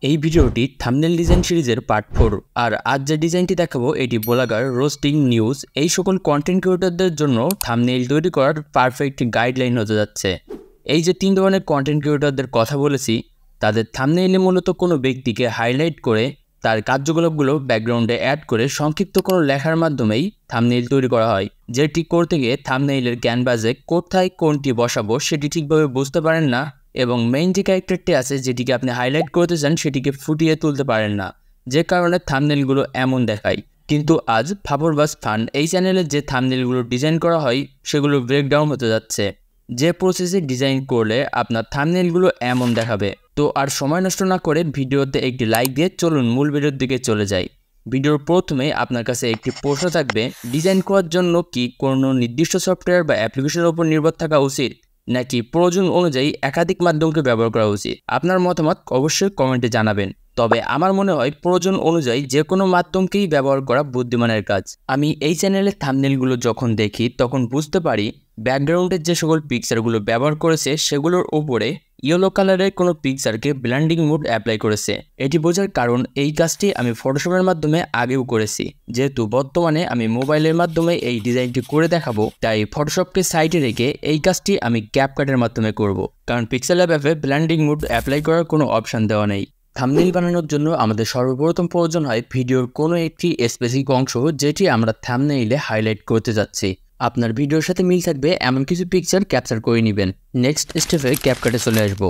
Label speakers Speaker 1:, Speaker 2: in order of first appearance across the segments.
Speaker 1: এই ভিডিওটি thumbnail design সিরিজের পার্ট 4 আর আজ যে ডিজাইনটি দেখাবো এটি ব্লগার রোস্টিং নিউজ এই সকল কন্টেন্ট ক্রিয়েটরদের জন্য থাম্বনেল তৈরি করার পারফেক্ট গাইডলাইন হতে যাচ্ছে। এই যে তিন ধরনের কন্টেন্ট ক্রিয়েটরদের কথা বলেছি তাদের থাম্বনেইলে মূলত কোনো ব্যক্তিকে হাইলাইট করে তার কার্যকলাপগুলো ব্যাকগ্রাউন্ডে অ্যাড করে সংক্ষিপ্ত কোনো লেখার মাধ্যমেই থাম্বনেইল তৈরি করা হয়, যেটি করতে গিয়ে থাম্বনেইলের ক্যানভাসে কোথায় কোনটি বসাবো সেটি ঠিকভাবে বুঝতে পারেন না এবং মেইন যে ক্যারেক্টারটি আছে যেটিকে আপনি হাইলাইট করতে চান সেটিকে ফুটিয়ে তুলতে পারেন না, যে কারণে থাম্বনেইলগুলো এমন দেখায়। কিন্তু আজ ফাপর বাস ফান এই চ্যানেলে যে থাম্বনেইলগুলো ডিজাইন করা হয় সেগুলো ব্রেকডাউন হতে যাচ্ছে, যে প্রসেসে ডিজাইন করলে আপনার থাম্বনেইলগুলো এমন দেখাবে। তো আর সময় নষ্ট না করে ভিডিওতে একটি লাইক দিয়ে চলুন মূল ভিডিওর দিকে চলে যাই। ভিডিওর প্রথমে আপনার কাছে একটি প্রশ্ন থাকবে, ডিজাইন করার জন্য কি কোনো নির্দিষ্ট সফটওয়্যার বা অ্যাপ্লিকেশনের উপর নির্ভর থাকা উচিত নাকি প্রয়োজন অনুযায়ী একাধিক মাধ্যমকে ব্যবহার করা উচিত? আপনার মতামত অবশ্যই কমেন্টে জানাবেন। তবে আমার মনে হয় প্রয়োজন অনুযায়ী যে কোনো মাধ্যমকেই ব্যবহার করা বুদ্ধিমানের কাজ। আমি এই চ্যানেলের থাম্বনেইলগুলো যখন দেখি তখন বুঝতে পারি ব্যাকগ্রাউন্ডের যে সকল পিকচারগুলো ব্যবহার করেছে সেগুলোর উপরে ইয়েলো কালারের কোনো পিকচারকে ব্লেন্ডিং মোড অ্যাপ্লাই করেছে। এটি বোঝার কারণ এই কাজটি আমি ফটোশপের মাধ্যমে আগেও করেছি, যেহেতু বর্তমানে আমি মোবাইলের মাধ্যমে এই ডিজাইনটি করে দেখাবো তাই ফটোশপকে সাইডে রেখে এই কাজটি আমি ক্যাপকাটের মাধ্যমে করব, কারণ পিক্সেল অ্যাপে ব্লেন্ডিং মোড অ্যাপ্লাই করার কোনো অপশান দেওয়া নেই। থাম্বনেইল বানানোর জন্য আমাদের সর্বপ্রথম প্রয়োজন হয় ভিডিওর কোনো একটি স্পেসিফিক অংশ যেটি আমরা থাম্বনেইলে হাইলাইট করতে যাচ্ছি। আপনার ভিডিওর সাথে মিল থাকবে এমন কিছু পিকচার ক্যাপচার করে নেবেন। নেক্সট স্টেপে ক্যাপকাটে চলে আসব।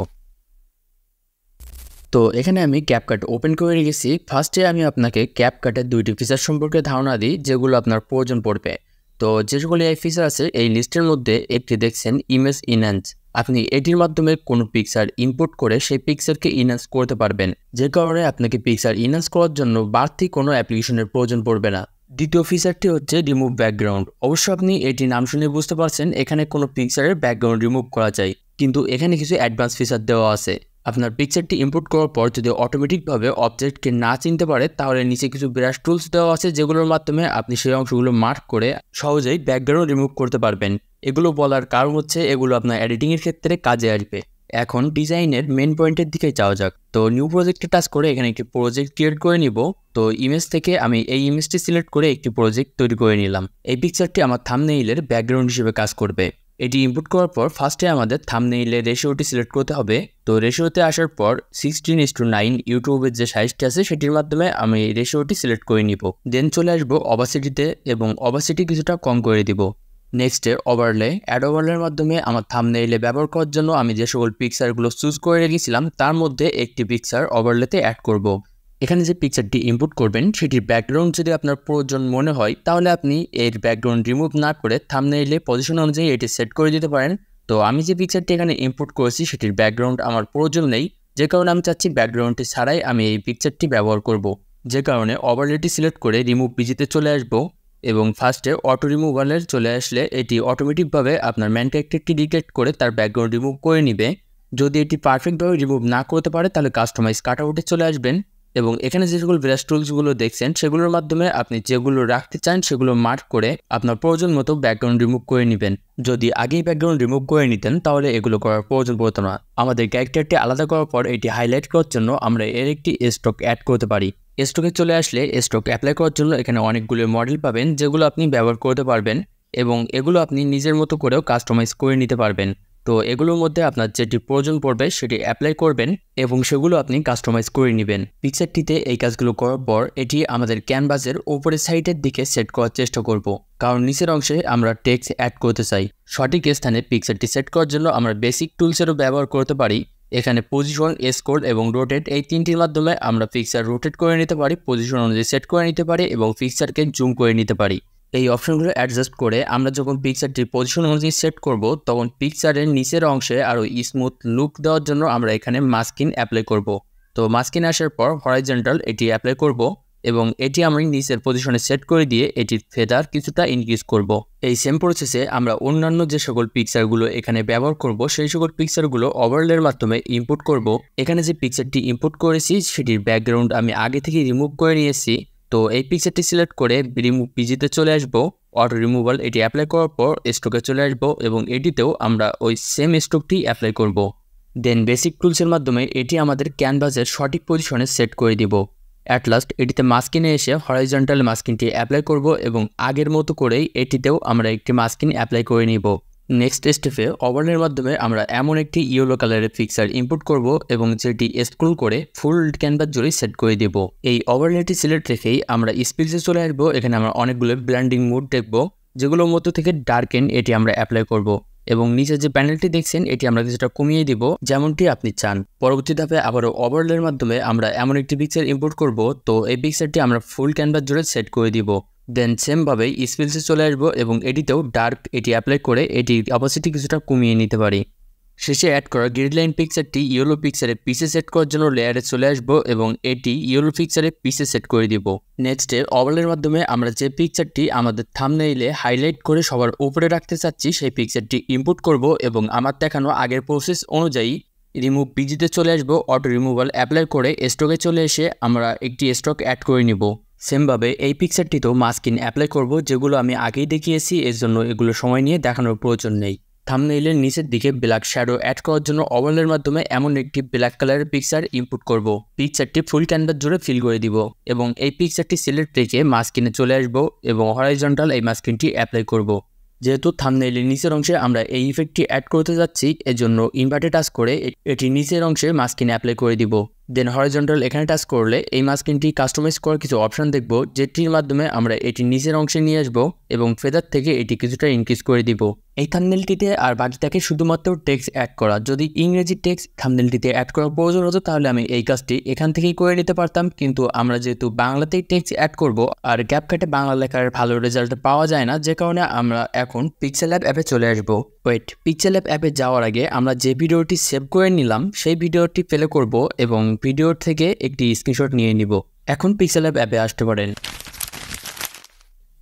Speaker 1: তো এখানে আমি ক্যাপকাট ওপেন করে রেখেছি। ফার্স্টে আমি আপনাকে ক্যাপকাটের দুইটি ফিচার সম্পর্কে ধারণা দিই যেগুলো আপনার প্রয়োজন পড়বে। তো যে সকল এই ফিচার আছে এই লিস্টের মধ্যে একটি দেখছেন ইমেজ ইনহ্যান্স। আপনি এটির মাধ্যমে কোনো পিকচার ইম্পোর্ট করে সেই পিকচারকে ইনহ্যান্স করতে পারবেন, যে কারণে আপনাকে পিকচার ইনহ্যান্স করার জন্য বাড়তি কোনো অ্যাপ্লিকেশনের প্রয়োজন পড়বে না। দ্বিতীয় ফিচারটি হচ্ছে রিমুভ ব্যাকগ্রাউন্ড। অবশ্য আপনি এটি নাম শুনে বুঝতে পারছেন এখানে কোনো পিকচারের ব্যাকগ্রাউন্ড রিমুভ করা যায়, কিন্তু এখানে কিছু অ্যাডভান্স ফিচার দেওয়া আছে। আপনার পিকচারটি ইম্পোর্ট করার পর যদি অটোমেটিকভাবে অবজেক্টকে না চিনতে পারে তাহলে নিচে কিছু ব্রাশ টুলস দেওয়া আছে যেগুলোর মাধ্যমে আপনি সেই অংশগুলো মার্ক করে সহজেই ব্যাকগ্রাউন্ড রিমুভ করতে পারবেন। এগুলো বলার কারণ হচ্ছে এগুলো আপনার এডিটিংয়ের ক্ষেত্রে কাজে আসবে। এখন ডিজাইনের মেন পয়েন্টের দিকে যাওয়া যাক। তো নিউ প্রজেক্টে টাচ করে এখানে একটি প্রজেক্ট ক্রিয়েট করে নিব। তো ইমেজ থেকে আমি এই ইমেজটি সিলেক্ট করে একটি প্রজেক্ট তৈরি করে নিলাম। এই পিকচারটি আমার থাম্বনেইলের ব্যাকগ্রাউন্ড হিসেবে কাজ করবে। এটি ইনপুট করার পর ফার্স্টে আমাদের থাম্বনেইলের রেশিওটি সিলেক্ট করতে হবে। তো রেশিওতে আসার পর 16:9 ইউটিউবের যে সাইজটি আছে সেটির মাধ্যমে আমি রেশিওটি সিলেক্ট করে নিব। দেন চলে আসবো অবাসিটিতে এবং অবাসিটি কিছুটা কম করে দিব। নেক্সটে ওভারলে, অ্যাড ওভারলের মাধ্যমে আমার থাম্বনেইলে ব্যবহার করার জন্য আমি যে সকল পিকচারগুলো চুজ করে রেখেছিলাম তার মধ্যে একটি পিকচার ওভারলেতে অ্যাড করব। এখানে যে পিকচারটি ইনপুট করবেন সেটির ব্যাকগ্রাউন্ড যদি আপনার প্রয়োজন মনে হয় তাহলে আপনি এর ব্যাকগ্রাউন্ড রিমুভ না করে থাম্বনেইলে পজিশন অনুযায়ী এটি সেট করে দিতে পারেন। তো আমি যে পিকচারটি এখানে ইনপুট করেছি সেটির ব্যাকগ্রাউন্ড আমার প্রয়োজন নেই, যে কারণে আমি চাচ্ছি ব্যাকগ্রাউন্ডটি ছাড়াই আমি এই পিকচারটি ব্যবহার করব। যে কারণে ওভারলেটি সিলেক্ট করে রিমুভ পিজিতে চলে আসবো এবং ফার্স্টে অটো রিমুভালের চলে আসলে এটি অটোমেটিকভাবে আপনার ম্যান ক্যারেক্টারটি ডিটেক্ট করে তার ব্যাকগ্রাউন্ড রিমুভ করে নিবে। যদি এটি পারফেক্টভাবে রিমুভ না করতে পারে তাহলে কাস্টমাইজ কাটআউটে চলে আসবেন এবং এখানে যে সকল ব্রাশ টুলসগুলো দেখছেন সেগুলোর মাধ্যমে আপনি যেগুলো রাখতে চান সেগুলো মার্ক করে আপনার প্রয়োজন মতো ব্যাকগ্রাউন্ড রিমুভ করে নেবেন। যদি আগেই ব্যাকগ্রাউন্ড রিমুভ করে নিতেন তাহলে এগুলো করার প্রয়োজন পড়তো না। আমাদের ক্যারেক্টারটি আলাদা করার পর এটি হাইলাইট করার জন্য আমরা এর একটি স্ট্রোক অ্যাড করতে পারি। স্ট্রোকে চলে আসলে স্ট্রোক অ্যাপ্লাই করার জন্য এখানে অনেকগুলো মডেল পাবেন যেগুলো আপনি ব্যবহার করতে পারবেন এবং এগুলো আপনি নিজের মতো করেও কাস্টমাইজ করে নিতে পারবেন। তো এগুলোর মধ্যে আপনার যেটি প্রয়োজন পড়বে সেটি অ্যাপ্লাই করবেন এবং সেগুলো আপনি কাস্টমাইজ করে নেবেন। পিকচারটিতে এই কাজগুলো করার পর এটি আমাদের ক্যানভাসের উপরের সাইডের দিকে সেট করার চেষ্টা করব, কারণ নিচের অংশে আমরা টেক্সট অ্যাড করতে চাই। সঠিক স্থানে পিকচারটি সেট করার জন্য আমরা বেসিক টুলসেরও ব্যবহার করতে পারি। এখানে পজিশন, স্ক্রল এবং রোটেট এই তিনটির মাধ্যমে আমরা পিকচার রোটেট করে নিতে পারি, পজিশন অনুযায়ী সেট করে নিতে পারি এবং পিকচারকে জুম করে নিতে পারি। এই অপশনগুলো অ্যাডজাস্ট করে আমরা যখন পিকচারটির পজিশন অনুযায়ী সেট করব তখন পিকচারের নিচের অংশে আরও স্মুথ লুক দেওয়ার জন্য আমরা এখানে মাস্কিন অ্যাপ্লাই করব। তো মাস্কিন আসার পর হরাইজন্টাল এটি অ্যাপ্লাই করব এবং এটি আমি নিচের পজিশনে সেট করে দিয়ে এটির ফেদার কিছুটা ইনক্রিজ করব। এই সেম প্রসেসে আমরা অন্যান্য যে সকল পিকচারগুলো এখানে ব্যবহার করব সেই সকল পিকচারগুলো ওভারলের মাধ্যমে ইনপুট করব। এখানে যে পিকচারটি ইনপুট করেছি সেটির ব্যাকগ্রাউন্ড আমি আগে থেকে রিমুভ করে নিয়েছি। তো এই পিকচারটি সিলেক্ট করে রিমুভ পিজিতে চলে আসবো। অটো রিমুভাল এটি অ্যাপ্লাই করার পর স্ট্রোকে চলে আসবো এবং এটিতেও আমরা ওই সেম স্ট্রোকটি অ্যাপ্লাই করব। দেন বেসিক টুলসের মাধ্যমে এটি আমাদের ক্যানভাসের সঠিক পজিশনে সেট করে দিব। অ্যাট লাস্ট এটিতে মাস্কিনে এসে হরাইজন্টাল মাস্কিনটি অ্যাপ্লাই করব এবং আগের মতো করেই এটিতেও আমরা একটি মাস্কিন অ্যাপ্লাই করে নিব। নেক্সট স্টেপে ওভারলের মাধ্যমে আমরা এমন একটি ইয়েলো কালারের পিকচার ইনপুট করব এবং যেটি স্ক্রল করে ফুল ক্যানভাস জুড়ে সেট করে দিব। এই ওভারলেটি সিলেক্ট রেখেই আমরা স্পিলসে চলে আসবো। এখানে আমরা অনেকগুলো ব্লেন্ডিং মোড দেখব, যেগুলোর মধ্য থেকে ডার্কেন এটি আমরা অ্যাপ্লাই করব এবং নিচে যে প্যানেলটি দেখছেন এটি আমরা কিছুটা কমিয়ে দিব যেমনটি আপনি চান। পরবর্তী ধাপে আবারও ওভারলের মাধ্যমে আমরা এমন একটি পিকচার ইম্পোর্ট করব, তো এই পিকচারটি আমরা ফুল ক্যানভাস জুড়ে সেট করে দিব। দেন সেমভাবেই স্পিলসে চলে আসবো এবং এটিতেও ডার্ক এটি অ্যাপ্লাই করে এটির অপাসিটি কিছুটা কমিয়ে নিতে পারি। শেষে অ্যাড করা গ্রিড লাইন পিকচারটি ইয়েলো পিকচারে পিসে সেট করার জন্য লেয়ারে চলে আসবো এবং এটি ইয়েলো পিকচারে পিসে সেট করে দিব। নেক্সটে ওভারলের মাধ্যমে আমরা যে পিকচারটি আমাদের থাম্বনেইলে হাইলাইট করে সবার উপরে রাখতে চাচ্ছি সেই পিকচারটি ইনপুট করব এবং আমার দেখানো আগের প্রসেস অনুযায়ী রিমুভ বিজিতে চলে আসবো। অটো রিমুভাল অ্যাপ্লাই করে স্টকে চলে এসে আমরা একটি স্টক অ্যাড করে নিব। সেমভাবে এই পিকচারটিতেও মাস্কিন অ্যাপ্লাই করব, যেগুলো আমি আগেই দেখিয়েছি, এর জন্য এগুলো সময় নিয়ে দেখানোর প্রয়োজন নেই। থাম্বনেইলের নিচের দিকে ব্ল্যাক শ্যাডো অ্যাড করার জন্য ওভারলের মাধ্যমে এমন একটি ব্ল্যাক কালারের পিকচার ইনপুট করব। পিকচারটি ফুল ক্যানভাস জুড়ে ফিল করে দিব এবং এই পিকচারটি সিলেক্ট রেখে মাস্কিনে চলে আসবো এবং হরাইজন্টাল এই মাস্কিনটি অ্যাপ্লাই করব। যেহেতু থাম্বনেইলের নিচের অংশে আমরা এই ইফেক্টটি অ্যাড করতে যাচ্ছি, এজন্য ইনভার্টে টাচ করে এটি নিচের অংশে মাস্কিন অ্যাপ্লাই করে দিব। দেন হরাইজন্টাল এখানে টাচ করলে এই মাস্কিনটি কাস্টমাইজ করার কিছু অপশন দেখব, যেটির মাধ্যমে আমরা এটি নিচের অংশে নিয়ে আসবো এবং ফেদার থেকে এটি কিছুটা ইনক্রিজ করে দিব। এই থাম্বনেইলটিতে আর বাকি থাকে শুধুমাত্র টেক্সট অ্যাড করা। যদি ইংরেজি টেক্সট থাম্বনেইলটিতে অ্যাড করার প্রয়োজন হতো তাহলে আমি এই কাজটি এখান থেকেই করে নিতে পারতাম, কিন্তু আমরা যেহেতু বাংলাতেই টেক্সট অ্যাড করব আর ক্যাপকাটে বাংলা লেখার ভালো রেজাল্ট পাওয়া যায় না, যে কারণে আমরা এখন পিক্সেল ল্যাব অ্যাপে চলে আসবো। পিক্সেল ল্যাব অ্যাপে যাওয়ার আগে আমরা যে ভিডিওটি সেভ করে নিলাম সেই ভিডিওটি প্লে করব এবং ভিডিও থেকে একটি স্ক্রিনশট নিয়ে নিব। এখন পিক্সেল ল্যাব অ্যাপে আসতে পারেন।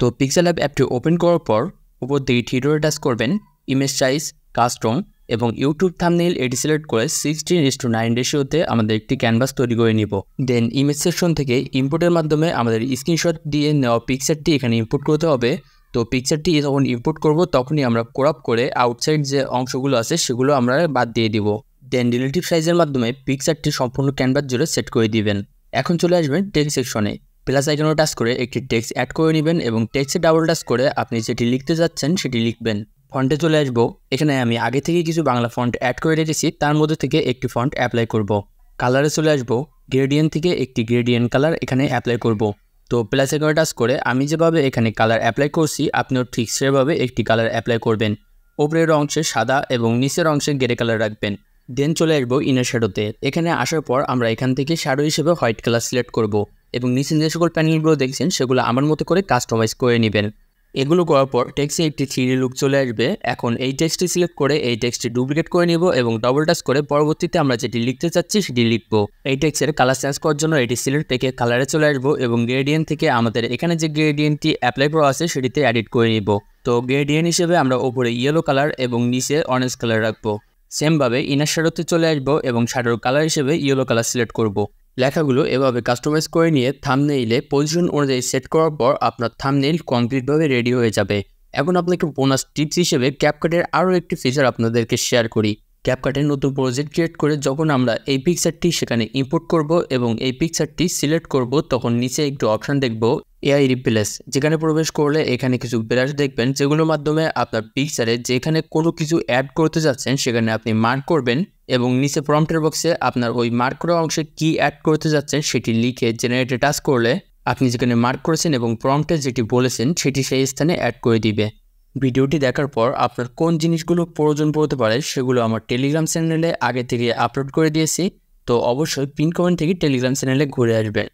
Speaker 1: তো পিক্সেল ল্যাব অ্যাপটি ওপেন করার পর উপর দিকে থ্রি টাচ করবেন, ইমেজ সাইজ, কাস্টম এবং ইউটিউব থাম্বনেইল এটি সিলেক্ট করে 16:9 রেশিওতে আমাদের একটি ক্যানভাস তৈরি করে নিব। দেন ইমেজ সেকশন থেকে ইম্পোর্টের মাধ্যমে আমাদের স্ক্রিনশট দিয়ে নেওয়া পিকচারটি এখানে ইম্পোর্ট করতে হবে। তো পিকচারটি যখন ইম্পোর্ট করব তখনই আমরা ক্রপ করে আউটসাইড যে অংশগুলো আছে সেগুলো আমরা বাদ দিয়ে দিব। দেন রিলেটিভ সাইজের মাধ্যমে পিকচারটি সম্পূর্ণ ক্যানভাস জুড়ে সেট করে দিবেন। এখন চলে আসবেন টেক্সট সেকশনে, প্লাস আইকনে টাচ করে একটি টেক্সট অ্যাড করে নেবেন এবং টেক্সটে ডাবল টাচ করে আপনি যেটি লিখতে যাচ্ছেন সেটি লিখবেন। ফন্টে চলে আসবো, এখানে আমি আগে থেকে কিছু বাংলা ফন্ট অ্যাড করে রেখেছি, তার মধ্যে থেকে একটি ফন্ট অ্যাপ্লাই করব। কালারে চলে আসবো, গ্রেডিয়েন্ট থেকে একটি গ্রেডিয়েন্ট কালার এখানে অ্যাপ্লাই করব। তো প্লাস আইকনে টাচ করে আমি যেভাবে এখানে কালার অ্যাপ্লাই করছি আপনিও ঠিক সেভাবে একটি কালার অ্যাপ্লাই করবেন। উপরের অংশে সাদা এবং নিচের অংশে গ্রে কালার রাখবেন। দেন চলে আসবো ইনার শ্যাডোতে। এখানে আসার পর আমরা এখান থেকে শ্যাডো হিসেবে হোয়াইট কালার সিলেক্ট করব এবং নিচে যে সকল প্যানেলগুলো দেখছেন সেগুলো আমার মতো করে কাস্টমাইজ করে নেবেন। এগুলো করার পর টেক্সটে একটি 3D লুক চলে আসবে। এখন এই টেক্সটটি সিলেক্ট করে এই টেক্সটটি ডুপ্লিকেট করে নিব এবং ডবল টাচ করে পরবর্তীতে আমরা যেটি লিখতে চাচ্ছি সেটি লিখব। এই টেক্সটের কালার চেঞ্জ করার জন্য এটি সিলেক্ট রেখে কালারে চলে আসবো এবং গ্রেডিয়েন্ট থেকে আমাদের এখানে যে গ্রেডিয়েন্টটি অ্যাপ্লাই করা আছে সেটিতে এডিট করে নিব। তো গ্রেডিয়েন্ট হিসেবে আমরা উপরে ইয়েলো কালার এবং নিচে অরেঞ্জ কালার রাখবো। সেমভাবে ইনার শ্যাডোতে চলে আসবো এবং শ্যাডোর কালার হিসেবে ইয়েলো কালার সিলেক্ট করব। লেখাগুলো এভাবে কাস্টমাইজ করে নিয়ে থাম্বনেইলে পজিশন অনুযায়ী সেট করার পর আপনার থাম্বনেইল কমপ্লিটভাবে রেডি হয়ে যাবে। এখন আপনাকে বোনাস টিপস হিসেবে ক্যাপকাটের আরও একটি ফিচার আপনাদেরকে শেয়ার করি। ক্যাপকাটের নতুন প্রজেক্ট ক্রিয়েট করে যখন আমরা এই পিকচারটি সেখানে ইম্পোর্ট করব এবং এই পিকচারটি সিলেক্ট করব তখন নিচে একটু অপশান দেখব এআই রিপ্লেস, যেখানে প্রবেশ করলে এখানে কিছু ব্রাশ দেখবেন যেগুলোর মাধ্যমে আপনার পিকচারে যেখানে কোনো কিছু অ্যাড করতে যাচ্ছেন সেখানে আপনি মার্ক করবেন এবং নিচে প্রম্পটের বক্সে আপনার ওই মার্ক করা অংশে কি অ্যাড করতে যাচ্ছেন সেটি লিখে জেনারেটে টাচ করলে আপনি যেখানে মার্ক করেছেন এবং প্রম্পটে যেটি বলেছেন সেটি সেই স্থানে অ্যাড করে দিবে। ভিডিওটি দেখার পর আপনার কোন জিনিসগুলো প্রয়োজন পড়তে পারে সেগুলো আমার টেলিগ্রাম চ্যানেলে আগে থেকে আপলোড করে দিয়েছি, তো অবশ্যই পিন কমেন্ট থেকে টেলিগ্রাম চ্যানেলে ঘুরে আসবেন।